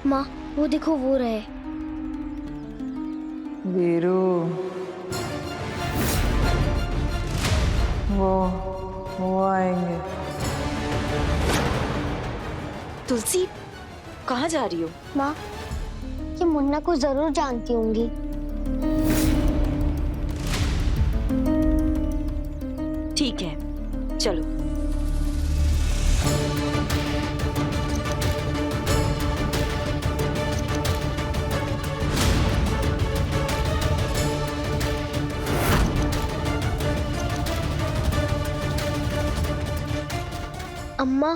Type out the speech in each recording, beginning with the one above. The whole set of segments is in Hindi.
माँ वो देखो वो रहे। वीरू, वो आएंगे। तुलसी, कहाँ जा रही हो? माँ ये मुन्ना को जरूर जानती होंगी। ठीक है, चलो। अम्मा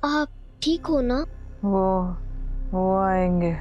आप ठीक हो ना? वो आएंगे।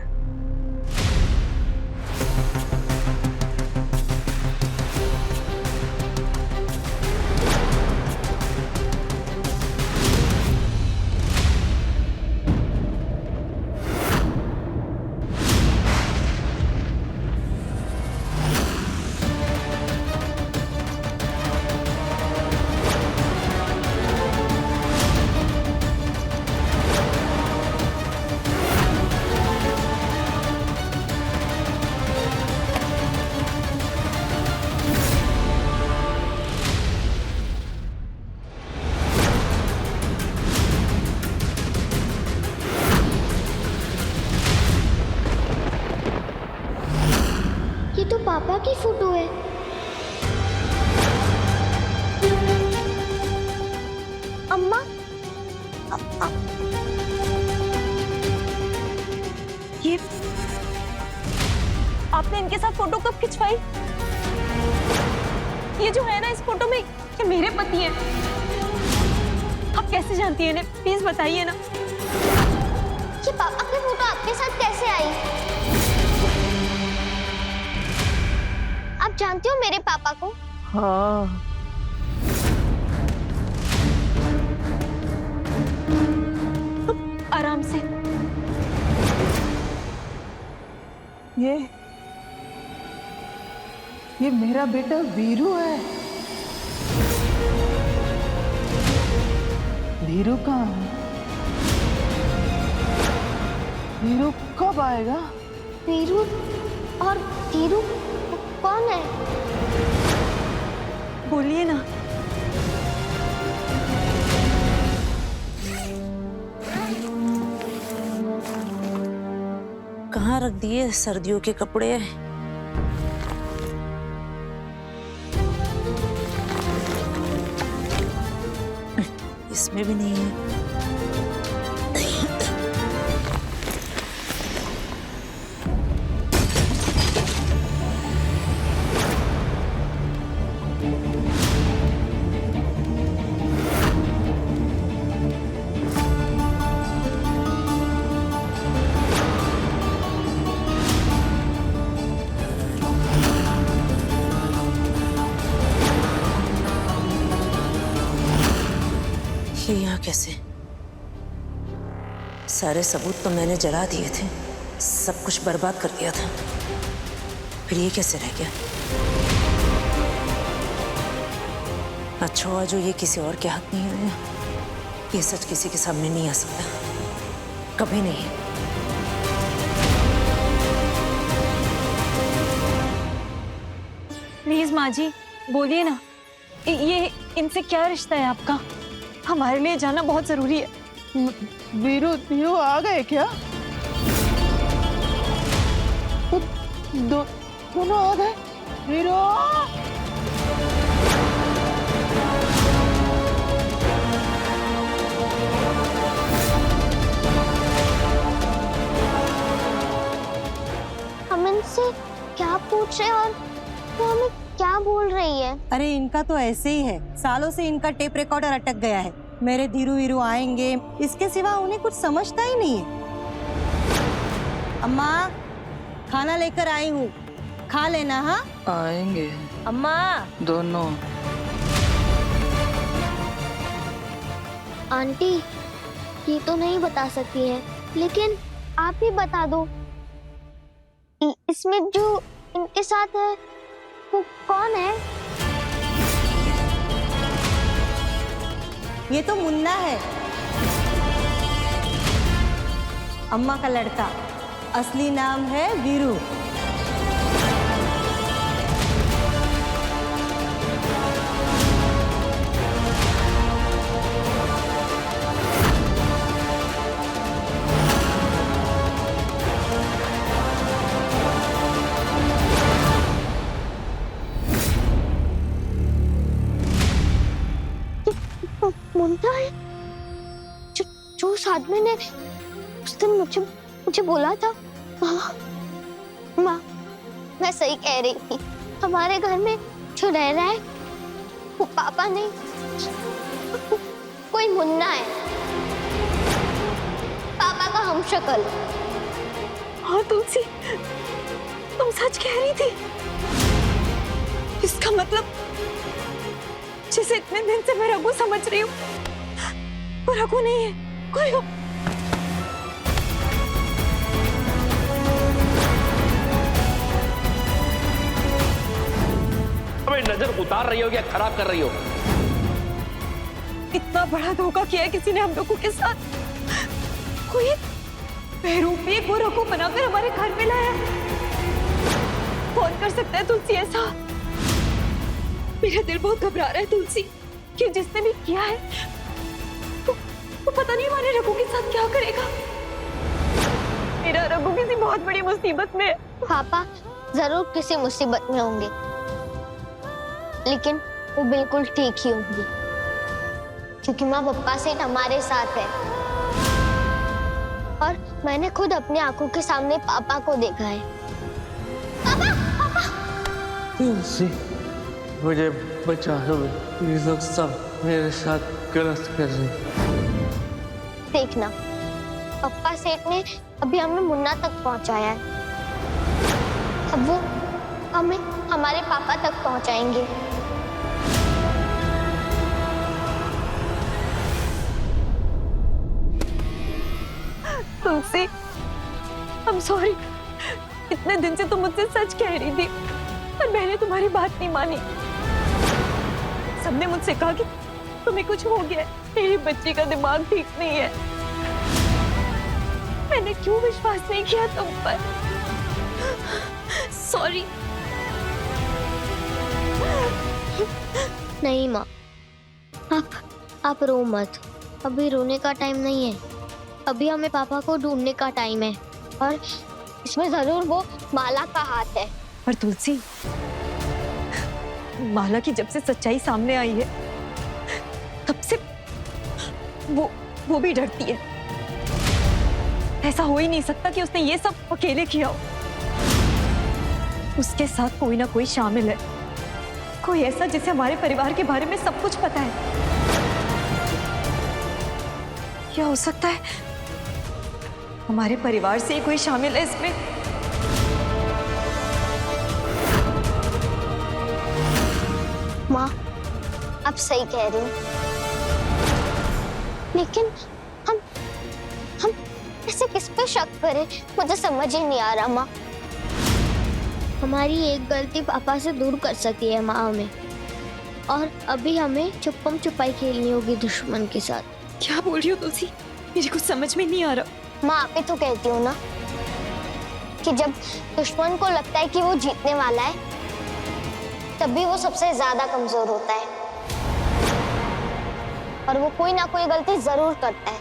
ये तो पापा की फोटो है। अम्मा ये आपने इनके साथ फोटो कब खिंचवाई? ये जो है ना इस फोटो में, ये मेरे पति हैं। आप कैसे जानती हैं इन्हें? प्लीज बताइए ना। ये पापा की फोटो आपके साथ कैसे आई? आप जानती हो मेरे पापा को? हाँ, आराम से। ये मेरा बेटा वीरू है। वीरू कहाँ है? वीरू कब आएगा? वीरू और धीरू कौन है? बोलिए ना। कहाँ रख दिए सर्दियों के कपड़े? इसमें भी नहीं है। ये यहाँ कैसे? सारे सबूत तो मैंने जला दिए थे, सब कुछ बर्बाद कर दिया था, फिर ये कैसे रह गया? अच्छा हुआ जो ये किसी और के हाथ नहीं आया। ये सच किसी के सामने नहीं आ सकता, कभी नहीं। प्लीज माँ जी, बोलिए ना। ये इनसे क्या रिश्ता है आपका? हमारे लिए जाना बहुत जरूरी है। वीरू धीरू आ गए क्या? दोनों आ गए? वीरू! हम इनसे क्या पूछ रहे हैं और वो हमें क्या बोल रही है? अरे इनका तो ऐसे ही है, सालों से इनका टेप रिकॉर्डर अटक गया है। मेरे धीरू वीरू आएंगे, इसके सिवा उन्हें कुछ समझता ही नहीं है। अम्मा खाना लेकर आई हूँ, खा लेना। हाँ आएंगे अम्मा। दोनों। आंटी ये तो नहीं बता सकती हैं, लेकिन आप ही बता दो। इसमें जो इनके साथ है वो कौन है? ये तो मुन्ना है, अम्मा का लड़का। असली नाम है वीरू। मुन्ना है जो उस आदमी ने उस दिन मुझे बोला था। माँ मैं सही कह रही थी। हमारे घर में जो रह रहा है वो पापा नहीं, कोई मुन्ना है, पापा का हमशक्ल। हाँ तुलसी, तुम सच कह रही थी। इसका मतलब जिसे इतने दिन से मैं रघु समझ रही हूँ वो रघु नहीं है, कोई हो। अबे नजर उतार रही हो या खराब कर रही हो? इतना बड़ा धोखा किया है किसी ने हम लोगों के साथ। कोई बेरूपी को रघु बनाकर हमारे घर में लाया। कौन कर सकता है तुलसी ऐसा? मेरा दिल बहुत घबरा रहा है तुलसी कि जिसने भी किया है वो पता नहीं हमारे रघु के साथ क्या करेगा। मेरा रघु किसी बहुत बड़ी मुसीबत में है। पापा जरूर किसी मुसीबत में होंगे, लेकिन वो बिल्कुल ठीक ही होंगी क्योंकि माँ पप्पा से हमारे साथ है और मैंने खुद अपनी आंखों के सामने पापा को देखा है। पापा, पापा। तुलसी मुझे बचा लो, ये लोग सब मेरे साथ गलत कर रहे हैं। देखना पप्पा सेठ ने अभी हमें मुन्ना तक पहुंचाया है, अब वो हमें हमारे पापा तक पहुंचाएंगे। तुलसी I'm sorry, इतने दिन से तुम मुझसे सच कह रही थी पर मैंने तुम्हारी बात नहीं मानी। सबने मुझसे कहा कि तुम्हें कुछ हो गया है, मेरी बच्ची का दिमाग ठीक नहीं है। मैंने क्यों विश्वास नहीं किया तुम पर? सॉरी। नहीं माँ, आप रो मत। अभी रोने का टाइम नहीं है। अभी हमें पापा को ढूंढने का टाइम है और इसमें जरूर वो माला का हाथ है। पर तुलसी, माला की जब से सच्चाई सामने आई है तब से वो भी डरती है। ऐसा हो ही नहीं सकता कि उसने ये सब अकेले किया हो। उसके साथ कोई ना कोई शामिल है, कोई ऐसा जिसे हमारे परिवार के बारे में सब कुछ पता है। क्या हो सकता है हमारे परिवार से ही कोई शामिल है इसमें? माँ आप सही कह रही हो, लेकिन हम ऐसे किस पे शक करें? मुझे समझ ही नहीं आ रहा माँ। हमारी एक गलती पापा से दूर कर सकती है माँ हमें, और अभी हमें छुपम छुपाई खेलनी होगी दुश्मन के साथ। क्या बोल रही हो तुलसी? मेरे को समझ में नहीं आ रहा। माँ आप ही तो कहती हो ना कि जब दुश्मन को लगता है कि वो जीतने वाला है तभी वो सबसे ज्यादा कमजोर होता है और वो कोई ना कोई गलती जरूर करता है।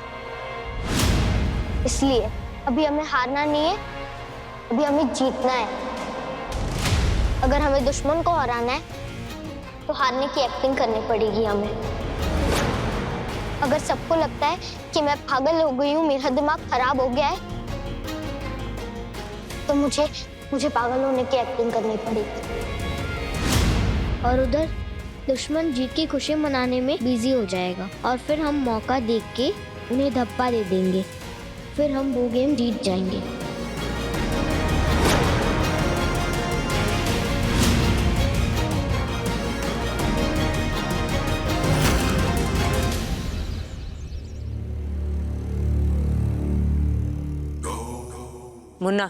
इसलिए अभी हमें हारना नहीं है, अभी हमें जीतना है। अगर हमें दुश्मन को हराना है तो हारने की एक्टिंग करनी पड़ेगी हमें। अगर सबको लगता है कि मैं पागल हो गई हूँ, मेरा दिमाग खराब हो गया है, तो मुझे पागल होने की एक्टिंग करनी पड़ेगी। और उधर दुश्मन जीत की खुशी मनाने में बिजी हो जाएगा और फिर हम मौका देख के उन्हें धप्पा दे देंगे, फिर हम वो गेम जीत जाएंगे। मुन्ना,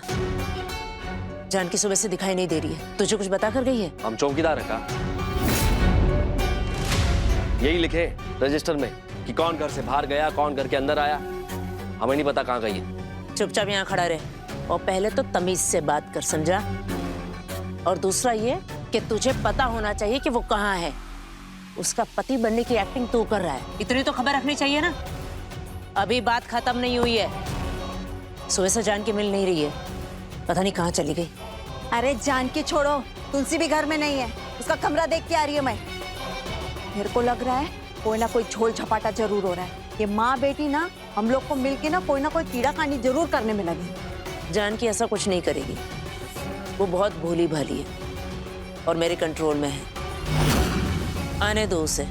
जानकी सुबह से दिखाई नहीं दे रही है, तुझे कुछ बता कर गई है? हम चौकीदार हैं का? यही लिखे रजिस्टर में कि कौन घर से बाहर गया, कौन घर के अंदर आया। हमें नहीं पता कहाँ गई है। चुपचाप यहाँ खड़ा रहे, और पहले तो तमीज से बात कर, समझा? और दूसरा ये कि तुझे पता होना चाहिए कि वो कहाँ है। उसका पति बनने की एक्टिंग तू कर रहा है, इतनी तो खबर रखनी चाहिए ना। अभी बात खत्म नहीं हुई है। सुबह से जान की मिल नहीं रही है, पता नहीं कहाँ चली गई। अरे जान की छोड़ो, तुलसी भी घर में नहीं है। उसका कमरा देख के आ रही हूँ मैं। मेरे को लग रहा है कोई ना कोई झोल झपाटा जरूर हो रहा है। ये माँ बेटी ना हम लोग को मिलके ना कोई कीड़ा कानी जरूर करने में लगी। जानकी ऐसा कुछ नहीं करेगी, वो बहुत भोली भाली है और मेरे कंट्रोल में है। आने दो उसे,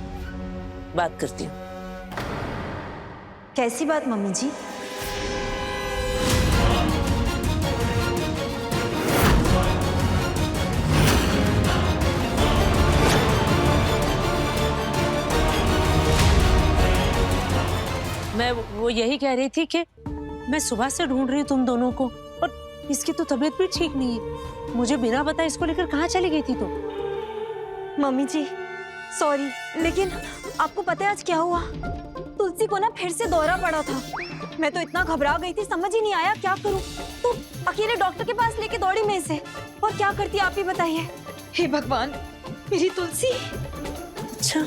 बात करती हूँ। कैसी बात मम्मी जी? मैं वो यही कह रही थी कि मैं सुबह से ढूंढ रही हूँ तुम दोनों को, और इसकी तो तबीयत भी ठीक नहीं है। मुझे बिना बताए इसको लेकर कहाँ चली गई थी तुम? मम्मी जी सॉरी, लेकिन आपको पता है आज क्या हुआ? तुलसी को ना फिर से दौरा पड़ा था। मैं तो इतना घबरा गई थी, समझ ही नहीं आया क्या करूं। तो अकेले डॉक्टर के पास लेके दौड़ी मैं इसे, और क्या करती आप ही बताइए। हे भगवान, मेरी तुलसी। अच्छा,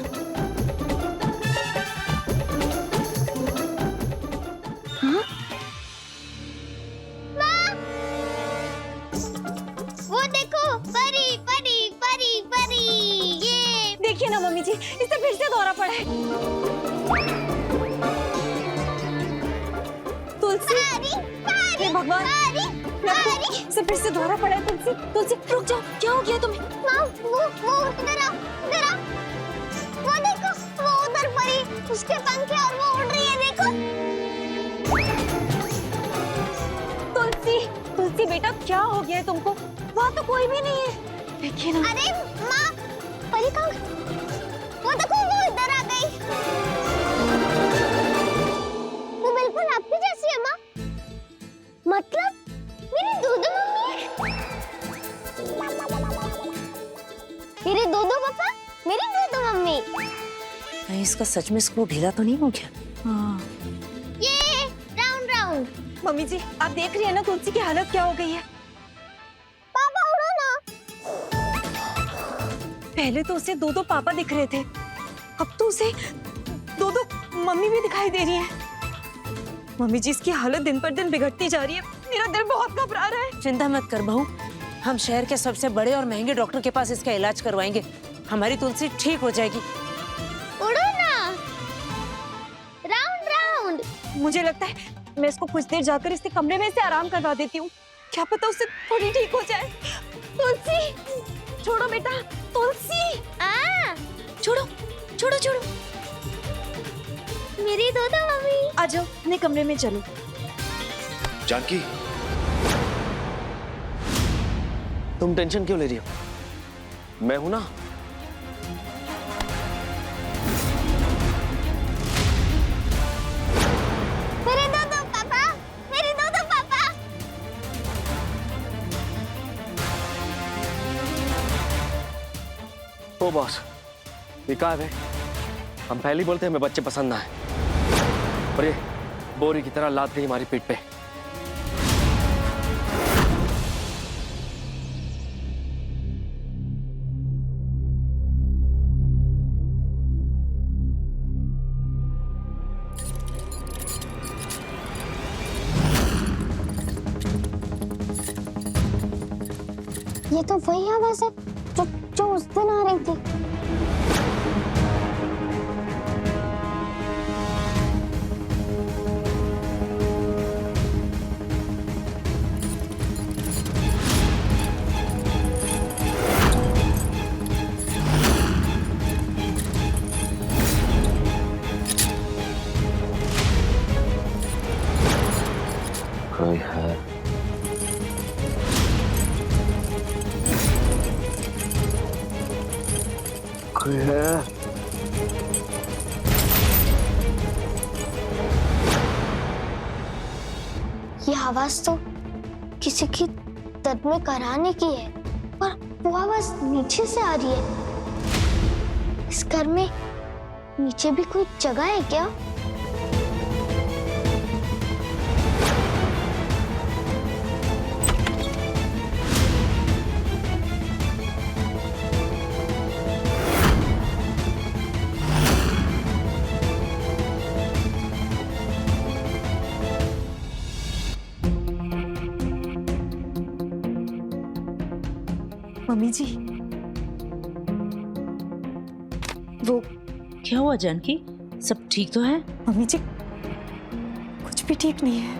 वो देखो, परी परी परी परी। ये देखिए ना मम्मी जी, इसे फिर से दौरा पड़ा है। तुलसी, हे भगवान, इसे फिर से दौरा पड़ा है। तुलसी, तुलसी रुक जाओ, क्या हो गया तुम्हें? माँ, वो इधर आओ, इधर आओ। वो देखो, वो उधर परी, उसके पंख हैं और वो उड़ रही है, देखो। तुलसी, तुलसी बेटा क्या हो गया है तुमको? वहाँ तो कोई भी नहीं है, देखिए ना। अरे माँ, परी कहाँ? वो देखो, वो इधर आ गई। वो बिल्कुल आपकी जैसी है माँ। मतलब मेरी दूधू मम्मी है। मेरे दूधू पापा, मेरी दूधू मम्मी। कहीं इसका सच में स्क्रू ढीला तो नहीं हो गया? हाँ। ये राउंड राउंड। मम्मी जी आप देख रही है ना तुलसी की हालत क्या हो गई है। पापा उड़ो ना। पहले तो उसे दो पापा दिख रहे थे, अब तो उसे दो मम्मी भी दिखाई दे रही है। मम्मी जी इसकी हालत दिन पर दिन बिगड़ती जा रही है, मेरा दिल बहुत घबरा रहा है। चिंता मत कर बहू, हम शहर के सबसे बड़े और महंगे डॉक्टर के पास इसका इलाज करवाएंगे। हमारी तुलसी ठीक हो जाएगी। उड़ो ना, राउंड राउंड। मुझे लगता है मैं इसको कुछ देर जाकर इसके कमरे में से आराम करवा देती हूँ, क्या पता उससे थोड़ी ठीक हो जाए। तुलसी छोड़ो बेटा, तुलसी छोड़ो छोड़ो छोड़ो। मेरी दूधू मम्मी। आ जाओ अपने कमरे में चलो। जानकी, तुम टेंशन क्यों ले रही हो? मैं हूं ना। मेरे दूधू पापा, मेरे दूधू पापा। ओ बॉस, ये कहा है? हम पहले ही बोलते हैं हमें बच्चे पसंद ना है, और ये बोरी की तरह लाद गई हमारी पीठ पे। ये तो वही आवाज है जो उस दिन आ रही थी। कोई है? कोई है? ये आवाज तो किसी की दर्द में कराने की है, पर वो आवाज नीचे से आ रही है। इस घर में नीचे भी कोई जगह है क्या? मम्मी जी, वो क्या हुआ जानकी? सब ठीक तो है? मम्मी जी, कुछ भी ठीक नहीं है।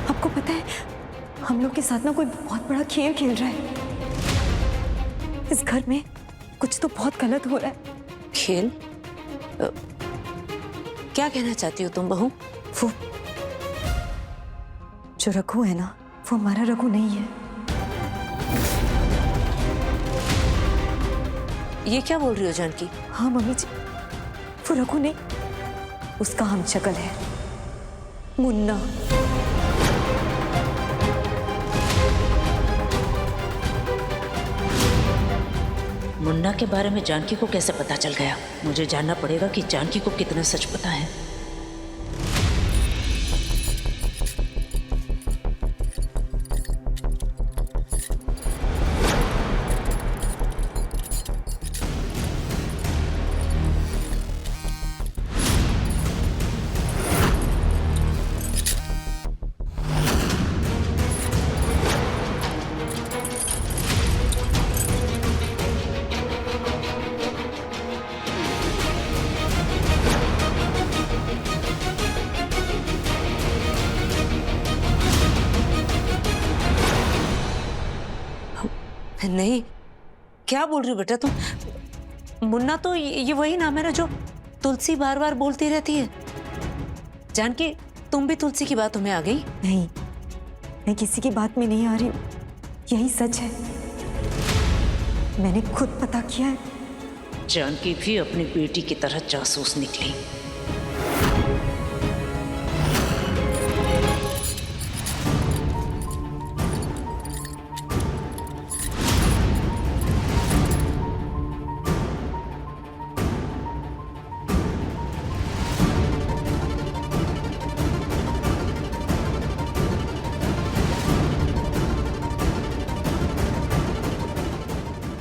आपको पता है, हम लोग के साथ ना कोई बहुत बड़ा खेल खेल रहा है। इस घर में कुछ तो बहुत गलत हो रहा है। खेल? क्या कहना चाहती हो तुम बहू? वो जो रघु है ना, वो हमारा रघु नहीं है। ये क्या बोल रही हो जानकी? हाँ मम्मी जी, वो रघु नहीं, उसका हम शक्ल है, मुन्ना। मुन्ना के बारे में जानकी को कैसे पता चल गया? मुझे जानना पड़ेगा कि जानकी को कितना सच पता है। नहीं, क्या बोल रही हो बेटा तुम? मुन्ना तो ये वही नाम है ना जो तुलसी बार बार बोलती रहती है। जानकी, तुम भी तुलसी की बातों में आ गई? नहीं, मैं किसी की बात में नहीं आ रही हूँ, यही सच है। मैंने खुद पता किया है। जानकी भी अपनी बेटी की तरह जासूस निकली।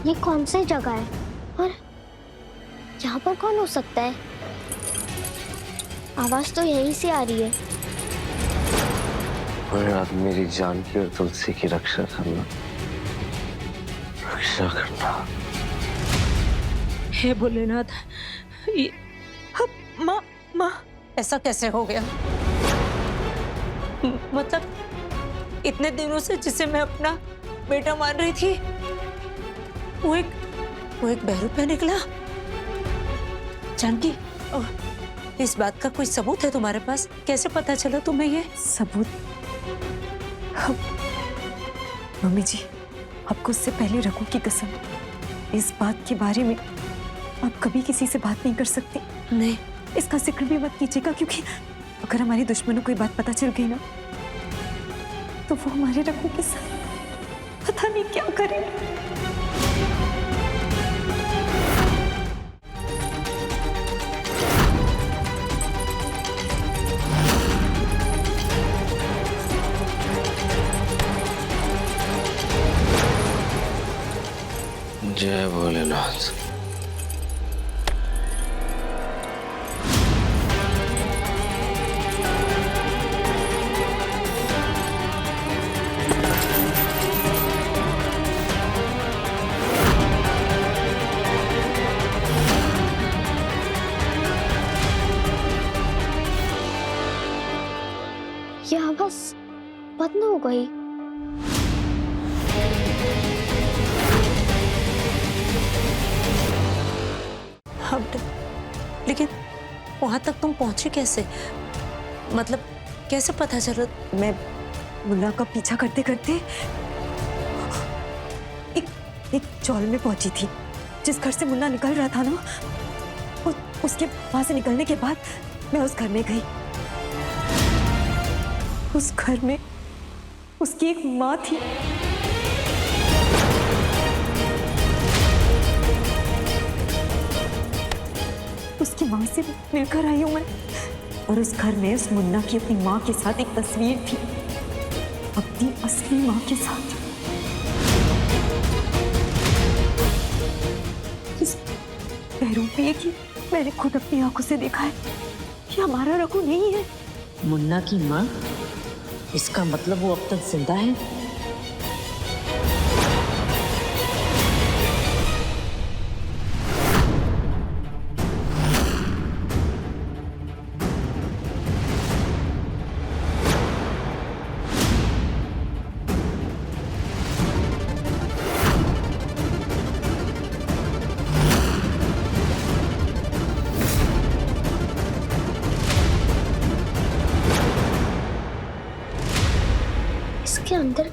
ये कौन सी जगह है और यहाँ पर कौन हो सकता है? आवाज तो यहीं से आ रही है। भोलेनाथ, मेरी जानकी और तुलसी की रक्षा करना, रक्षा करना। हे भोलेनाथ, माँ, ऐसा कैसे हो गया? मतलब इतने दिनों से जिसे मैं अपना बेटा मान रही थी, वो एक बहरूपिया निकला। जानकी, इस बात का कोई सबूत है तुम्हारे पास? कैसे पता चला तुम्हें ये सबूत? मम्मी जी, आपको उससे पहले रघु की कसम, इस बात के बारे में आप कभी किसी से बात नहीं कर सकती। नहीं, इसका जिक्र भी मत कीजिएगा, क्योंकि अगर हमारे दुश्मनों को ये बात पता चल गई ना, तो वो हमारे रघु के साथ पता नहीं क्या करेंगे। जय भोलेनाथ। ये आवाज बंद हो गई। लेकिन वहां तक तुम पहुंचे कैसे? मतलब कैसे पता चला? मैं मुन्ना का पीछा करते करते एक चौल में पहुंची थी। जिस घर से मुन्ना निकल रहा था ना, उसके वहां से निकलने के बाद मैं उस घर में गई। उस घर में उसकी एक माँ थी। उसकी माँ से मिलकर आई हूं मैं, और उस घर में उस मुन्ना की अपनी माँ के साथ एक तस्वीर थी, अपनी असली माँ के साथ। इस बहरूपिये की मैंने खुद अपनी आंखों से देखा है कि हमारा रघु नहीं है। मुन्ना की माँ? इसका मतलब वो अब तक जिंदा है?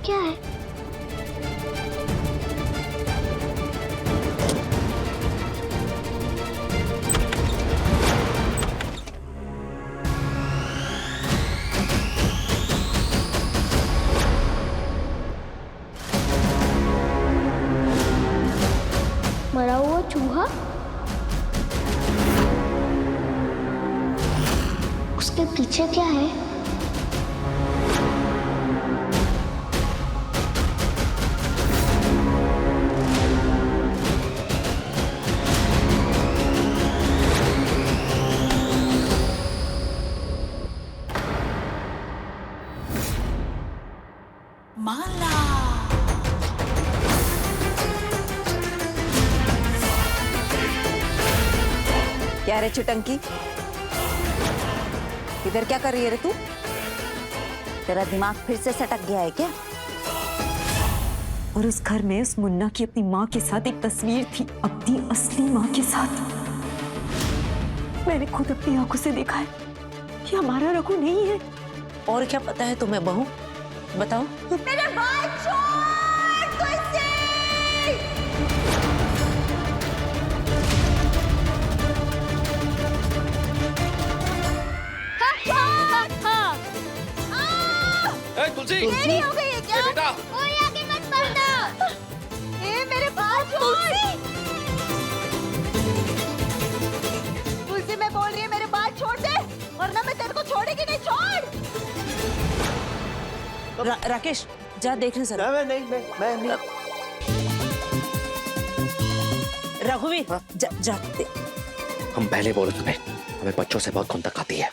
क्या है? मरा हुआ चूहा? उसके पीछे क्या है? क्या रे चुटंकी, इधर क्या कर रही है रे तू? तेरा दिमाग फिर से सटक गया है क्या? और उस घर में उस मुन्ना की अपनी माँ के साथ एक तस्वीर थी, अपनी असली माँ के साथ। मैंने खुद अपनी आंखों से देखा है कि हमारा रघु नहीं है। और क्या पता है तुम्हें बहू, बताओ। मेरे बाल छोड़ तुलसी! तुलसी, देरी हो गई है क्या? बेटा, कोई आगे मत बढ़ना। ए मेरे बाल छोड़! तुलसी मैं बोल रही है मेरे बाल छोड़ दे, वरना मैं तेरे को छोड़ेगी नहीं। छोड़! राकेश जा देखने जरा। मैं नहीं। रघुवीर जा दे। हम पहले बोले तुम्हें, हमें बच्चों से बहुत खुंदक आती है।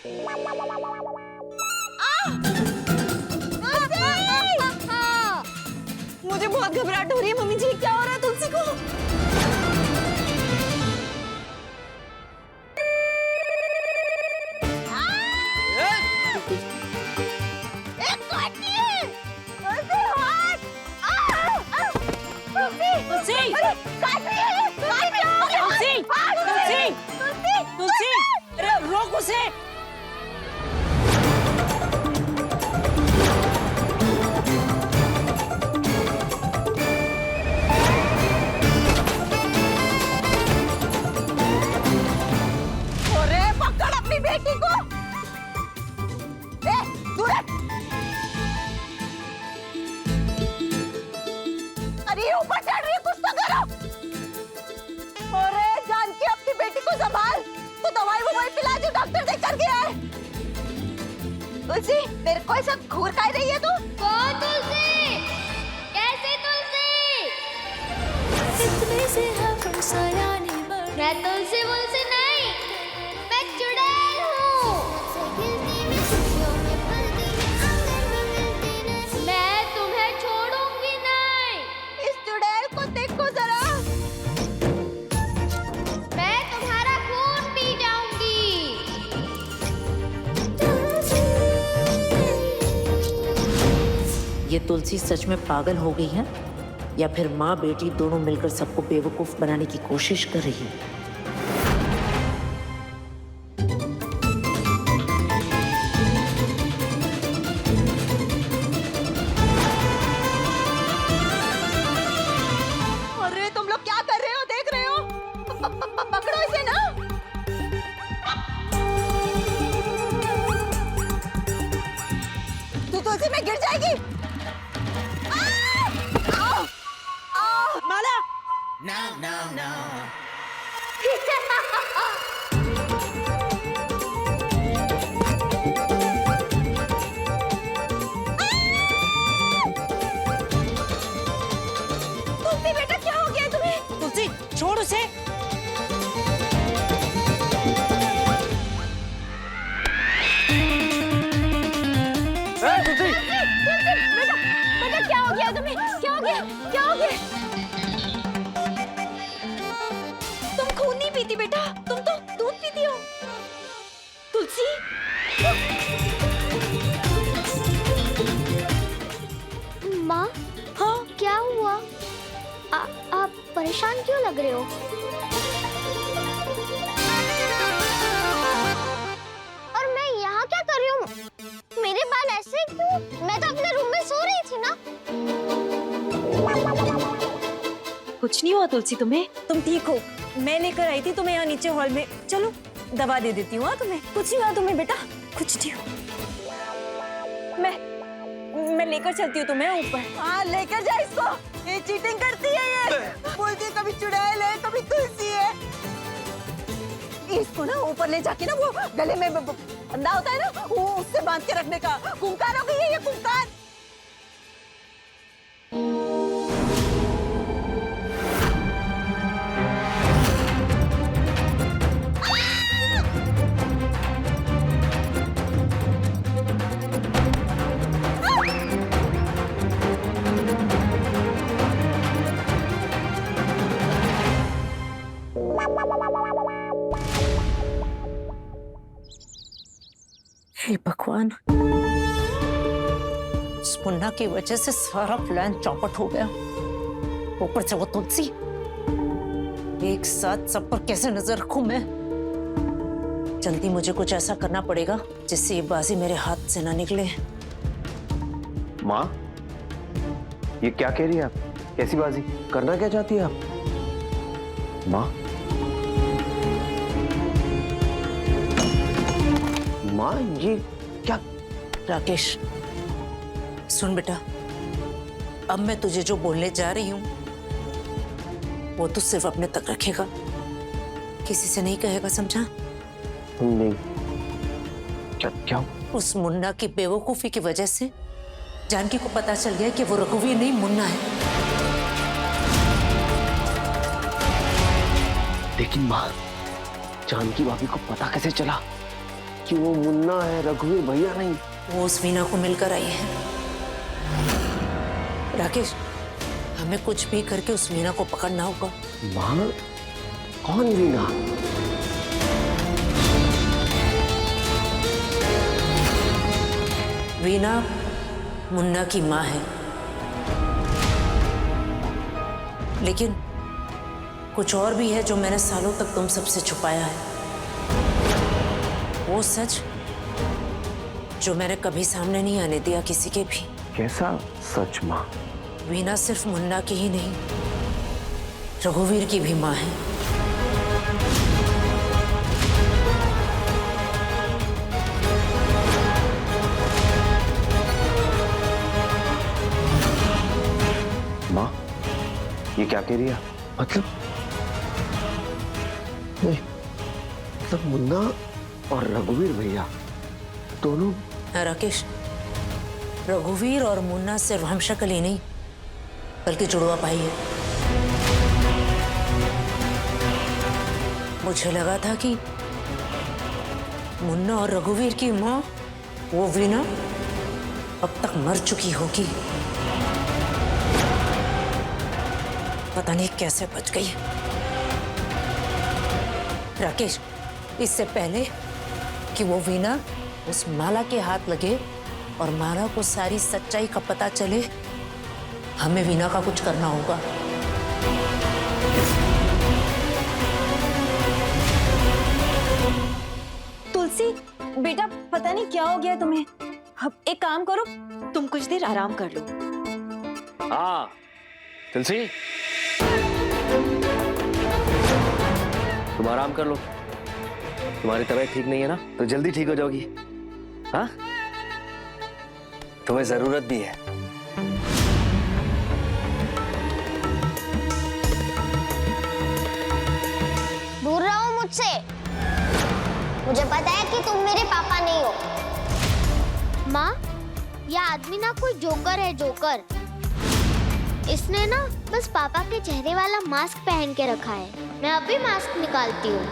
मुझे बहुत घबराहट हो रही है। मम्मी जी क्या हो रहा है तुलसी को? तुलसी अरे रोक उसे। पकड़ अपनी बेटी को। ए, दूर हट। अरे ऊपर चढ़ रही है, कुछ तो करो। अरे जान के अपनी बेटी को संभाल। तो दवाई पिला जो डॉक्टर देख कर गया है। तुलसी मेरे को ऐसा घूर खा रही है तू? कौन तुलसी? कैसे तुलसी? मैं तुलसी वुलसी नहीं, मैं चुड़ैल हूँ। मैं तुम्हें छोड़ूंगी नहीं। इस चुड़ैल को देखो जरा। मैं तुम्हारा खून पी जाऊंगी। ये तुलसी सच में पागल हो गई है या फिर माँ बेटी दोनों मिलकर सबको बेवकूफ बनाने की कोशिश कर रही है? अरे तुम लोग क्या कर रहे हो? देख रहे हो? पकड़ो इसे ना। तू तुलसी में गिर जाएगी। माला तुलसी बेटा क्या हो गया तुम्हें? तुलसी छोड़ उसे। तुलसी, बेटा क्या हो गया तुम्हें? क्या हो गया? क्या हो गया? तुम खून नहीं पीती बेटा, तुम तो दूध पीती हो। तुलसी माँ, हाँ क्या हुआ? आप परेशान क्यों लग रहे हो? और मैं यहाँ क्या कर रही हूँ? मेरे बाल ऐसे क्यों? मैं तो अपने रूम में सो रही थी ना। कुछ नहीं हुआ तुलसी तुम्हें? तुम ठीक हो? मैं लेकर आई थी तुम्हें यहाँ नीचे हॉल में। चलो दवा दे देती हूँ। तुम्हें कुछ नहीं हुआ? तुम्हें बेटा कुछ नहीं हुआ? मैं लेकर चलती हूँ तुम्हें ऊपर। हाँ लेकर जा इसको। ये चीटिंग करती है, ये बोलती है कभी चुड़ैल है कभी तुलसी है। इसको ना ऊपर ले जाके ना वो गले में बंधा होता है ना, वो उससे बांध के रखने का। कुंकार हो गई है ये, कुंकार। हे भगवान, उस मुन्ना की वजह से सारा प्लान चौपट हो गया। ऊपर से वो तुलसी। एक साथ सब पर कैसे नजर रखूं मैं? जल्दी मुझे कुछ ऐसा करना पड़ेगा जिससे ये बाजी मेरे हाथ से ना निकले। माँ, ये क्या कह रही है आप? कैसी बाजी? करना क्या चाहती है आप? माँ, माँ ये क्या? राकेश सुन बेटा, अब मैं तुझे जो बोलने जा रही हूँ वो तू सिर्फ अपने तक रखेगा, किसी से नहीं कहेगा, समझा? नहीं। क्या क्या? उस मुन्ना की बेवकूफी की वजह से जानकी को पता चल गया कि वो रघुवीर नहीं मुन्ना है। लेकिन माँ, जानकी भाभी को पता कैसे चला कि वो मुन्ना है, रघुवीर भैया नहीं? वो उस वीना को मिलकर आई है। राकेश, हमें कुछ भी करके उस वीना को पकड़ना होगा। माँ, कौन वीना? वीना मुन्ना की माँ है, लेकिन कुछ और भी है जो मैंने सालों तक तुम सबसे छुपाया है। वो सच जो मैंने कभी सामने नहीं आने दिया किसी के भी। कैसा सच माँ? वीना सिर्फ मुन्ना की ही नहीं, रघुवीर की भी माँ है। माँ, ये क्या कह रही है? मतलब नहीं, मतलब मुन्ना और रघुवीर भैया दोनों? राकेश, रघुवीर और मुन्ना सिर्फ हम शक्ल ही नहीं बल्कि जुड़वा भाई है। मुझे लगा था कि मुन्ना और रघुवीर की माँ वो वीना अब तक मर चुकी होगी। पता नहीं कैसे बच गई। राकेश, इससे पहले कि वो वीना उस माला के हाथ लगे और माला को सारी सच्चाई का पता चले, हमें वीना का कुछ करना होगा। तुलसी बेटा, पता नहीं क्या हो गया तुम्हें। अब एक काम करो, तुम कुछ देर आराम कर लो। हाँ तुलसी, तुम आराम कर लो। तुम्हारी तबीयत ठीक नहीं है ना, तो जल्दी ठीक हो जाओगी। हाँ, तुम्हें जरूरत भी है। दूर रहो मुझसे। मुझे पता है कि तुम मेरे पापा नहीं हो। माँ, यह आदमी ना कोई जोकर है, जोकर। इसने ना बस पापा के चेहरे वाला मास्क पहन के रखा है। मैं अभी मास्क निकालती हूँ।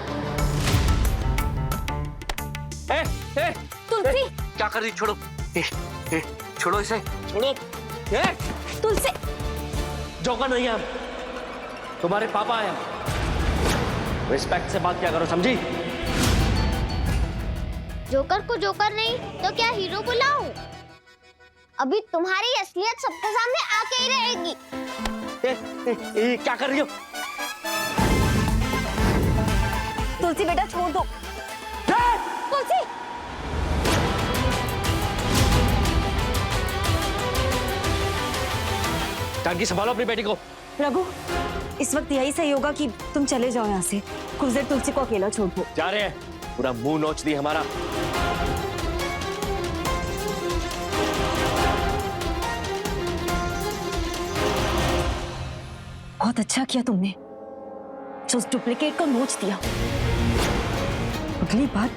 तुलसी क्या कर रही? छोड़ो, छोड़ो इसे, छोड़ो। तुलसी, जोकर नहीं है हम, तुम्हारे पापा हैं। रिस्पेक्ट से बात क्या करो, समझी? जोकर को जोकर नहीं तो क्या हीरो बुलाऊं? अभी तुम्हारी असलियत सबके सामने आके ही रहेगी। क्या कर रही हो? तुलसी बेटा छोड़ दो। तुलसी, जानकी संभालो अपनी बेटी को। रघु इस वक्त यही सही होगा कि तुम चले जाओ यहाँ से। कुछ देर तुलसी को अकेला छोड़ दो। जा रहे हैं, पूरा मुंह नोच दी हमारा। बहुत अच्छा किया तुमने जो उस डुप्लीकेट को नोच दिया। अगली बार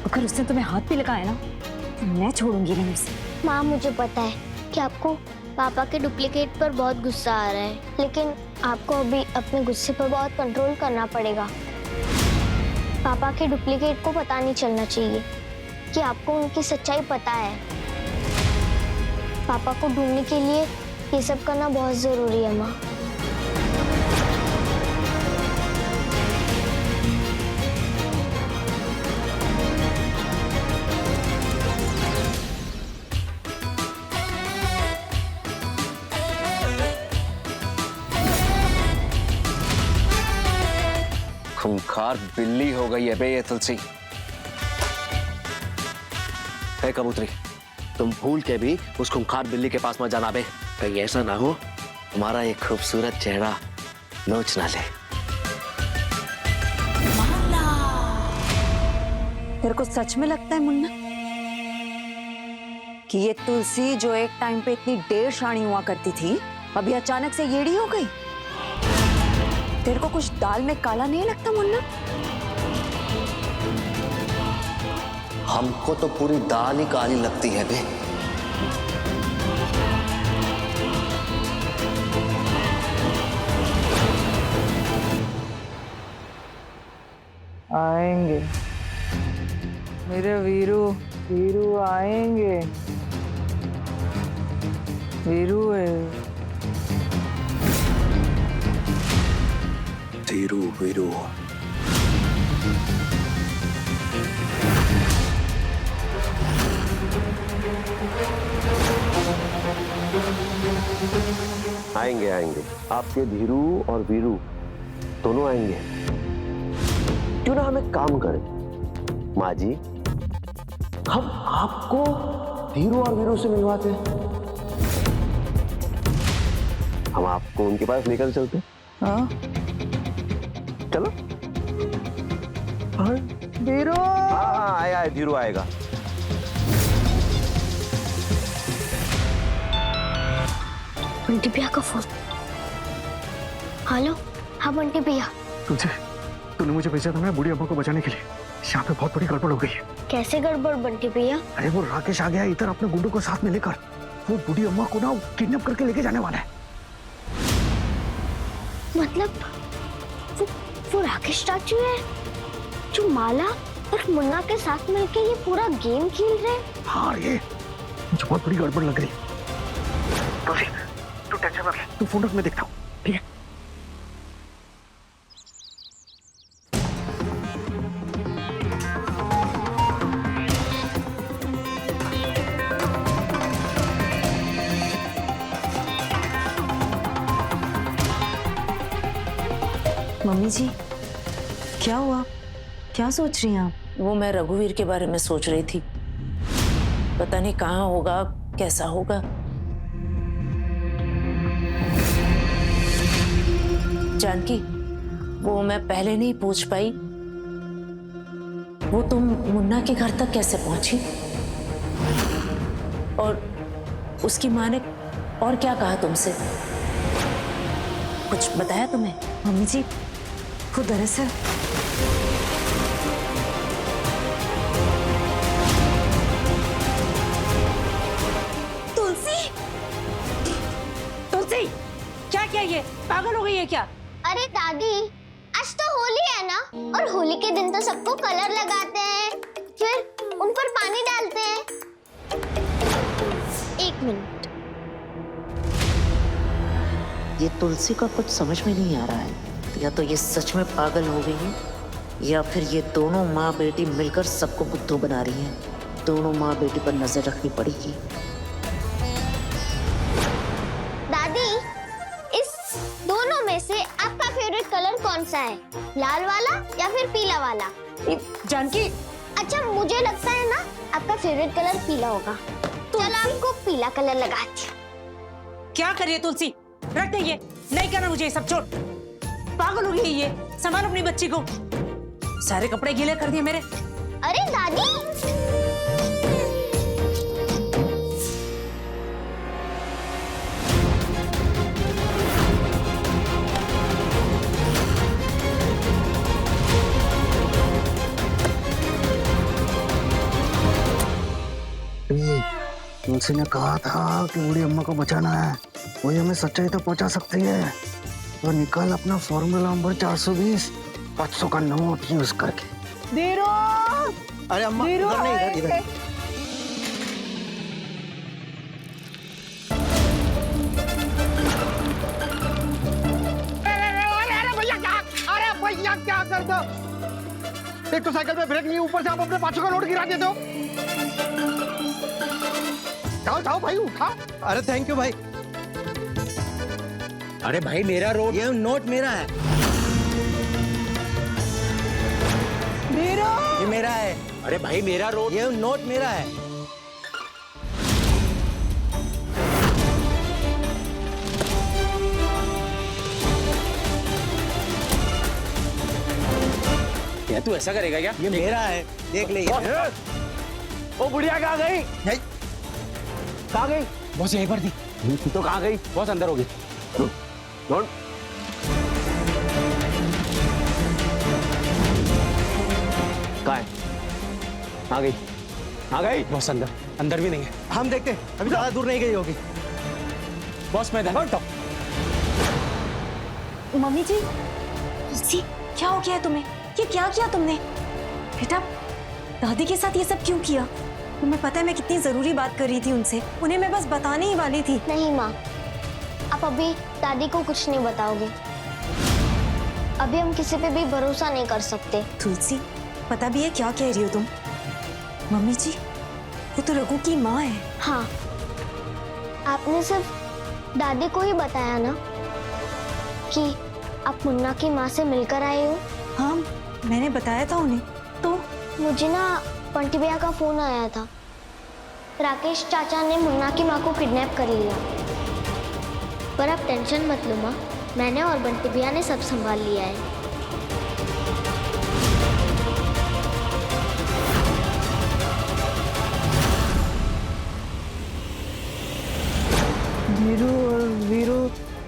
अगर उसने तुम्हें हाथ भी लगाया ना तो मैं छोड़ूंगी नहीं उसे। माँ मुझे पता है कि आपको पापा के डुप्लीकेट पर बहुत गुस्सा आ रहा है, लेकिन आपको अभी अपने गुस्से पर बहुत कंट्रोल करना पड़ेगा। पापा के डुप्लीकेट को पता नहीं चलना चाहिए कि आपको उनकी सच्चाई पता है। पापा को ढूंढने के लिए ये सब करना बहुत जरूरी है माँ। खूंखार बिल्ली हो गई है बे ये तुलसी। है कबूतरी, तुम भूल के भी उस खूंखार बिल्ली के पास मत जाना बे। कहीं ऐसा ना हो तुम्हारा एक खूबसूरत चेहरा नोच ना ले। तेरे को सच में लगता है मुन्ना कि ये तुलसी जो एक टाइम पे इतनी ढेर शाणी हुआ करती थी अभी अचानक से येड़ी हो गई? तेरे को कुछ दाल में काला नहीं लगता मुन्ना? हमको तो पूरी दाल ही काली लगती है बे। आएंगे मेरे वीरू, वीरू आएंगे। वीरू है। धीरू वीरू। आएंगे आएंगे, आपके धीरू और वीरू दोनों आएंगे। क्यों ना हम एक काम करें माँ जी, हम आपको धीरू और वीरू से मिलवाते हैं। हम आपको उनके पास लेकर चलते हैं। हाँ चलो। वीरू। हाँ आया, धीरू आएगा। बंटी भैया का फोन। हेलो, हाँ बंटी भैया। तूने मुझे भेजा था ना बूढ़ी अम्मा को बचाने के लिए। यहाँ पे बहुत बड़ी गड़बड़ हो गई है। कैसे गड़बड़ बंटी भैया? अरे वो राकेश आ गया इधर अपने गुंडों को साथ में लेकर। वो बूढ़ी अम्मा को ना किडनैप करके लेके जाने वाला है। मतलब वो राकेश चाचू है जो माला और मुन्ना के साथ मिलके ये पूरा गेम खेल रहे हैं? हाँ ये मुझे बहुत बड़ी गड़बड़ लग रही है। तू टेंशन मत ले, तू फोन रख, मैं देखता हूँ, ठीक है? मम्मी जी क्या हुआ? क्या सोच रही हैं आप? वो मैं रघुवीर के बारे में सोच रही थी। पता नहीं कहाँ होगा, कैसा होगा। जानकी, वो मैं पहले नहीं पूछ पाई, वो तुम मुन्ना के घर तक कैसे पहुंची? और उसकी माँ ने और क्या कहा तुमसे? कुछ बताया तुम्हें? मम्मी जी वो दरअसल तुलसी। तुलसी क्या किया? ये पागल हो गई है क्या? अरे दादी, आज तो होली है ना, और होली के दिन तो सबको कलर लगाते हैं, फिर उन पर पानी डालते हैं। एक मिनट। ये तुलसी का कुछ समझ में नहीं आ रहा है। या तो ये सच में पागल हो गई है, या फिर ये दोनों माँ बेटी मिलकर सबको बुद्धू बना रही हैं। दोनों माँ बेटी पर नजर रखनी पड़ेगी। दादी, इस दोनों में से आपका फेवरेट कलर कौन सा है? लाल वाला या फिर पीला वाला? जानकी, अच्छा मुझे लगता है ना आपका फेवरेट कलर पीला होगा। चल आपको पीला कलर लगाती हूँ। क्या करिए तुलसी? रख दे, ये नहीं करना मुझे, ये सब छोड़। पागल हो गई है ये? संभाल अपनी बच्ची को। सारे कपड़े गीले कर दिए मेरे। अरे दादी, तुलसी ने कहा था कि बूढ़ी अम्मा को बचाना है, वही हमें सच्चाई तक पहुंचा सकती है। तो निकाल अपना फॉर्मूला नंबर 420, 500 का नोट यूज करके। धीरू, अरे अम्मा धीरू इधर नहीं, इधर इधर। अरे भैया क्या कर दो, एक तो साइकिल पे ब्रेक नहीं, ऊपर से आप अपने 500 का नोट गिरा देते हो। जाओ जाओ भाई उठा। अरे थैंक यू भाई। अरे भाई मेरा रोड, ये नोट मेरा है। धीरू, ये मेरा है। अरे भाई मेरा रोड, ये नोट मेरा है। क्या तू ऐसा करेगा क्या? ये मेरा है, देख ले। ओ बुढ़िया कहाँ गई? कहाँ गई? बॉस यहीं पर थी। तो कहाँ गई? बॉस अंदर होगी। कौन? कहाँ है? आ गई, आ गई। बॉस अंदर, अंदर भी नहीं है। हम देखते हैं, अभी ज्यादा दूर नहीं गई होगी। बॉस मैं इधर। मम्मी जी, तुलसी क्या हो गया है तुम्हें? ये क्या किया तुमने? बेटा, दादी के साथ ये सब क्यों किया? तुम्हें पता है मैं कितनी जरूरी बात कर रही थी उनसे, उन्हें मैं बस बताने ही वाली थी। नहीं माँ, आप अभी दादी को कुछ नहीं बताओगे। अभी हम किसी पे भी भरोसा नहीं कर सकते। तुलसी, पता भी है क्या कह रही हो तुम? मम्मी जी, वो तो रघु की माँ है। हाँ, आपने सिर्फ दादी को ही बताया ना कि आप मुन्ना की माँ से मिलकर आए हो? हाँ, मैंने बताया था उन्हें। तो मुझे ना बंटी भैया का फोन आया था। राकेश चाचा ने मुन्ना की माँ को किडनैप कर लिया। पर आप टेंशन मत लो माँ, मैंने और बंटी भैया ने सब संभाल लिया है। धीरू और वीरू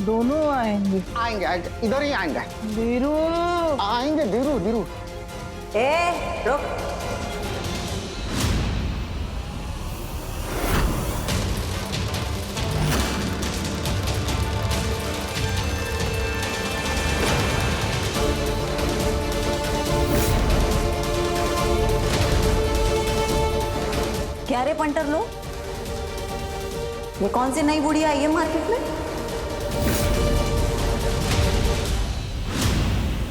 दोनों आएंगे। आएंगे आएंगे, इधर ही आएंगे। धीरू, आएंगे धीरू धीरू। ए रुक। क्या रे पंटर लो, ये कौन सी नई बुढ़िया आई है मार्केट में?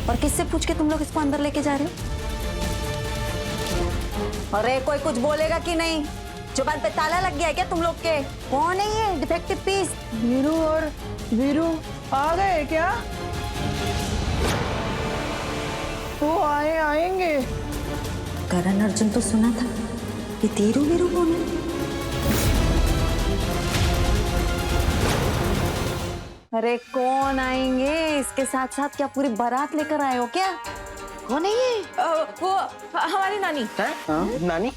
और किससे पूछ के तुम लोग इसको अंदर लेके जा रहे हो? अरे कोई कुछ बोलेगा कि नहीं? जुबान पे ताला लग गया है क्या तुम लोग के? कौन है ये डिफेक्टिव पीस? धीरू और वीरू आ गए क्या? वो आएंगे। करण अर्जुन तो सुना था, ये धीरू वीरू कौन है? अरे कौन आएंगे? इसके साथ साथ क्या पूरी बारात लेकर आए हो क्या? कौन है ये? वो हमारी नानी हाँ, नानी?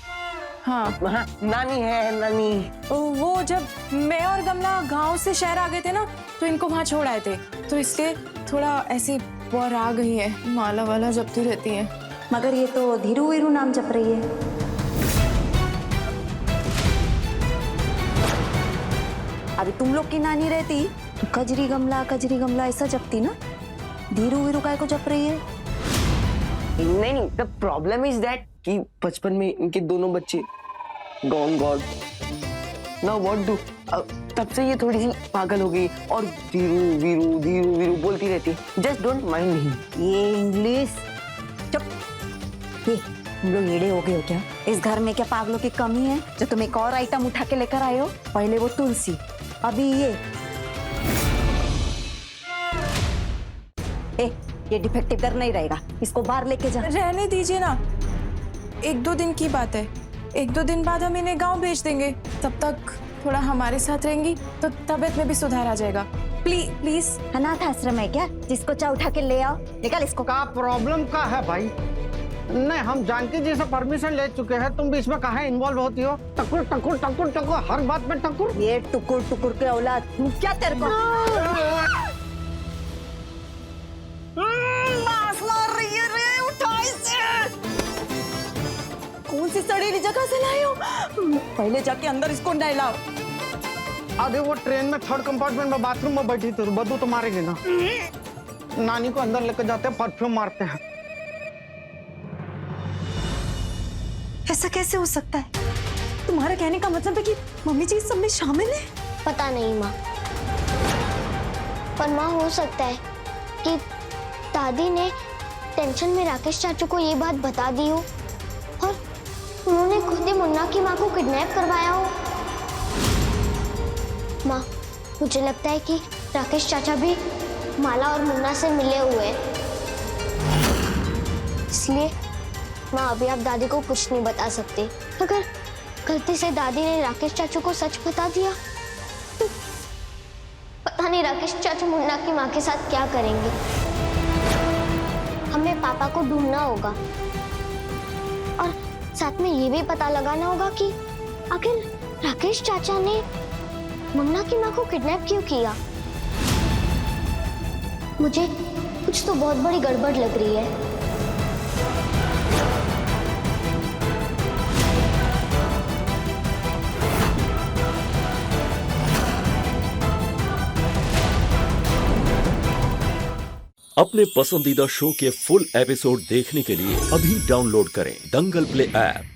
हाँ, हाँ, नानी है नानी। वो जब मैं और गमला गांव से शहर आ गए थे ना, तो इनको वहाँ छोड़ आए थे, तो इसलिए थोड़ा ऐसी बोर आ गई है, माला वाला जपती रहती है। मगर ये तो धीरू वीरू नाम जप रही है। अभी तुम लोग की नानी रहती तो कजरी गमला ऐसा जपती ना। धीरू वीरू काय को जप रही है? नहीं नहीं, द प्रॉब्लम इज दैट कि बचपन में इनके दोनों बच्चे gone God, now what do. तब से ये थोड़ी सी पागल हो गई और धीरू वीरू धीरू वीरू बोलती रहती है। Just don't mind him. ये इंग्लिश चुप। ये तुम लोग एड़े हो गए हो क्या? इस घर में क्या पागलों की कमी है जो तुम एक और आइटम उठा के लेकर आए हो? पहले वो तुलसी, अभी ये डिफेक्टिव घर नहीं रहेगा, इसको बाहर लेके जा। रहने दीजिए ना, 1-2 दिन की बात है। 1-2 दिन बाद हम इन्हें गांव भेज देंगे, तब तक थोड़ा हमारे साथ रहेंगी तो तबीयत में भी सुधार आ जाएगा। प्लीज अनाथ आश्रम है क्या जिसको चाहे उठा के ले आओ, निकाल इसको। का प्रॉब्लम का है भाई? नहीं, हम जानकी जी से परमिशन ले चुके हैं, तुम बीच में कहाँ इन्वॉल्व होती हो? टकुर टकुर टकुर टकुर, हर बात में टकुर। ये टुकुर टुकुर के औलाद, तू क्या तेरे को मांस मार रही है रे, उठा इसे। कौन सी सड़ीली जगह से लाए हो? पहले जाके अंदर इसको नहलाओ। अरे वो ट्रेन में थर्ड कंपार्टमेंट में बाथरूम में बैठी थी, बदबू तो मारेगी ना। नानी को अंदर लेकर जाते हैं, परफ्यूम मारते हैं। ऐसा कैसे हो सकता है? तुम्हारा कहने का मतलब है कि मम्मी जी इस सब में शामिल है? पता नहीं माँ, पर माँ हो सकता है कि दादी ने टेंशन में राकेश चाचू को ये बात बता दी हो और उन्होंने खुद ही मुन्ना की माँ को किडनैप करवाया हो। माँ, मुझे लगता है कि राकेश चाचा भी माला और मुन्ना से मिले हुए हैं, इसलिए माँ अभी आप दादी को कुछ नहीं बता सकते। अगर गलती से दादी ने राकेश चाचू को सच बता दिया तो पता नहीं राकेश चाचू मुन्ना की माँ के साथ क्या करेंगे। हमें पापा को ढूंढना होगा और साथ में ये भी पता लगाना होगा कि आखिर राकेश चाचा ने मुन्ना की माँ को किडनैप क्यों किया। मुझे कुछ तो बहुत बड़ी गड़बड़ लग रही है। अपने पसंदीदा शो के फुल एपिसोड देखने के लिए अभी डाउनलोड करें दंगल प्ले ऐप।